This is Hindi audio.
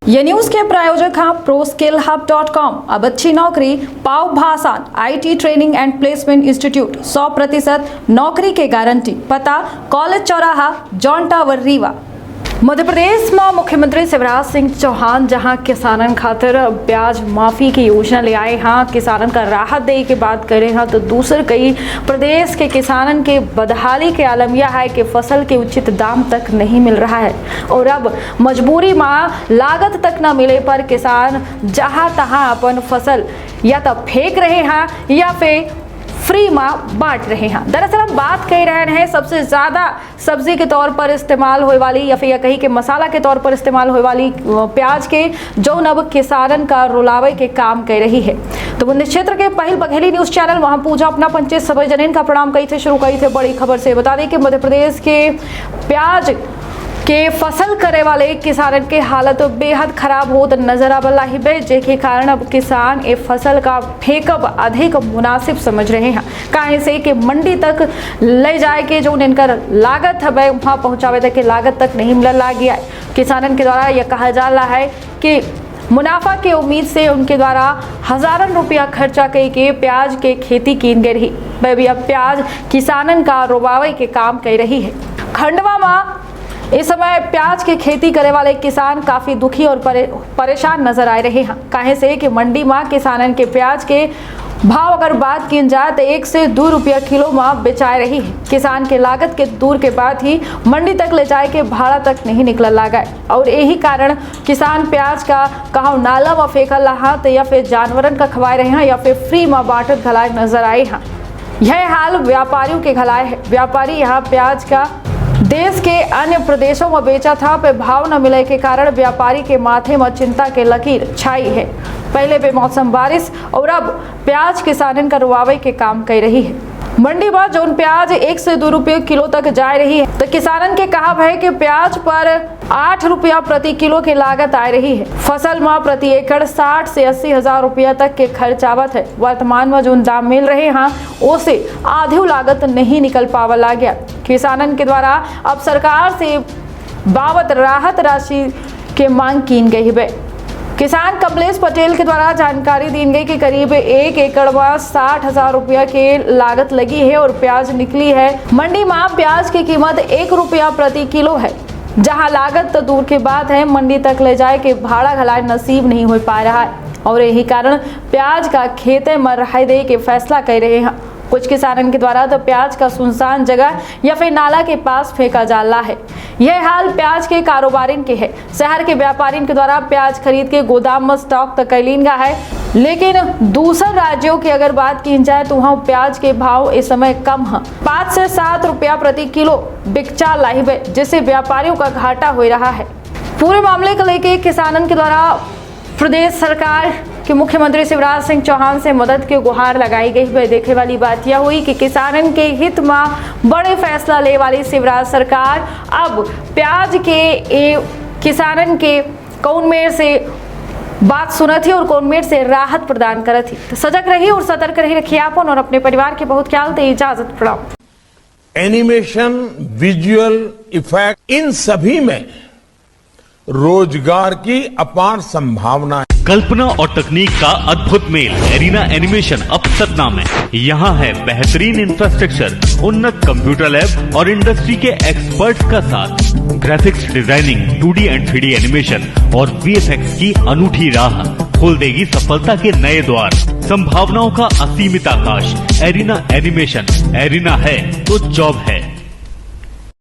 ये न्यूज के प्रायोजक हैं ProSkillHub.com। अब अच्छी नौकरी पाओ भाषण IT training and placement institute 100% नौकरी के गारंटी। पता कॉलेज चौराहा जॉन टावर रीवा। मध्य प्रदेश में मुख्यमंत्री शिवराज सिंह चौहान जहां किसानन खातिर ब्याज माफी की योजना ले आए हैं, किसानन का राहत दे की बात करें हैं, तो दूसरे कई प्रदेश के किसानन के बदहाली के आलम यह है कि फसल के उचित दाम तक नहीं मिल रहा है और अब मजबूरी में लागत तक न मिले पर किसान जहां तहां अपन फसल या तो फेंक रहे हैं या फिर फ्री में बांट रहे हैं। दरअसल हम बात कर रहे हैं सबसे ज्यादा सब्जी के तौर पर इस्तेमाल होने वाली या फिर कहीं के मसाला के तौर पर इस्तेमाल होने वाली प्याज के, जो अब किसानन का रुलावे के काम कर रही है। तो बुंदी क्षेत्र के पहल बघेली न्यूज चैनल वहां पूजा अपना पंचायत सभी जनीन का प्रणाम कही थे शुरू कही थे बड़ी खबर से। बता दें कि मध्य प्रदेश के प्याज के फसल करे वाले किसानन के हालत बेहद खराब होत नजर आवला है, जेके कारण अब किसान ए फसल का फेंकब अधिक मुनासिब समझ रहे हैं। काहे से कि मंडी तक ले जाए के जो इनकर लागत है वहां पहुंचावे तक के लागत तक नहीं मिल गया है। किसानन के द्वारा यह कहा जा रहा है कि मुनाफा के उम्मीद से उनके द्वारा हजारों रुपया खर्चा करके प्याज के खेती की गई रही, वह अब प्याज किसानन का रुबावे के काम कर रही है। खंडवा में इस समय प्याज की खेती करे वाले किसान काफी दुखी और परेशान नजर आ रहे हैं। काहे से कि मंडी में किसानन के प्याज के भाव अगर बात की जाए तो 1 से 2 रुपया किलो में बेचा रही है। किसान के लागत के दूर के बाद ही मंडी तक ले जाए के भाड़ा तक नहीं निकल लगा और यही कारण किसान प्याज का कहा नाला में फेंकल रहा तो या फिर जानवरन का खवाए रहे हैं या फिर फ्री में बांटत घलाए नजर आए हैं। यह हाल व्यापारियों के घलाए है। व्यापारी यहाँ प्याज का देश के अन्य प्रदेशों में बेचा था, पे भाव न मिले के कारण व्यापारी के माथे में चिंता के लकीर छाई है। पहले बेमौसम बारिश और अब प्याज किसानन का रुआवे के काम कर रही है। मंडी में जो प्याज 1 से 2 रुपये किलो तक जा रही है, तो किसानन के कहा है कि प्याज पर 8 रुपया प्रति किलो की लागत आ रही है। फसल में प्रति एकड़ 60 से 80 हजार रुपया तक के खर्च आवत है। वर्तमान में जो दाम मिल रहे हैं उसे आधी लागत नहीं निकल पावला गया। किसानन के द्वारा अब सरकार से बाबत राहत राशि के मांग की गई है। किसान कमलेश पटेल के द्वारा जानकारी दी गई कि करीब 1 एकड़ में 60 हजार रुपया की लागत लगी है और प्याज निकली है। मंडी में प्याज की कीमत 1 रुपया प्रति किलो है, जहां लागत तो दूर की बात है, मंडी तक ले जाए के भाड़ा घलाए नसीब नहीं हो पा रहा है और यही कारण प्याज का खेते में रह दे के फैसला कर रहे हैं। कुछ किसानन के द्वारा तो प्याज का सुनसान जगह या फिर नाला के पास फेंका जा रहा है। यह हाल प्याज के कारोबारिन के है। शहर के व्यापारिन के द्वारा प्याज खरीद के गोदाम में स्टॉक तक कैलीन गया है, लेकिन दूसरे राज्यों की अगर बात की जाए तो वहाँ प्याज के भाव इस समय कम है। 5 से 7 रुपया प्रति किलो बिकचा लाइव है, जिससे व्यापारियों का घाटा हो रहा है। पूरे मामले को लेकर किसानन के द्वारा प्रदेश सरकार के मुख्यमंत्री शिवराज सिंह चौहान से मदद की गुहार लगाई गई है। देखने वाली बात यह हुई कि किसानन के हित में बड़े फैसला ले वाली शिवराज सरकार अब प्याज के किसानन के कौन मेर से बात सुनत थी और कौन मेर से राहत प्रदान करत थी। तो सजग रही और सतर्क रही, रखिए आपन और अपने परिवार के बहुत ख्याल। तो इजाजत प्रणाम। एनिमेशन, विजुअल इफेक्ट, इन सभी में रोजगार की अपार संभावना। कल्पना और तकनीक का अद्भुत मेल एरिना एनिमेशन अब सतना में। यहाँ है बेहतरीन इंफ्रास्ट्रक्चर, उन्नत कंप्यूटर लैब और इंडस्ट्री के एक्सपर्ट्स का साथ। Graphics designing, 2D and 3D animation और VFX की अनूठी राह खोल देगी सफलता के नए द्वार। संभावनाओं का असीमित आकाश। एरिना एनिमेशन, एरिना है तो जॉब है।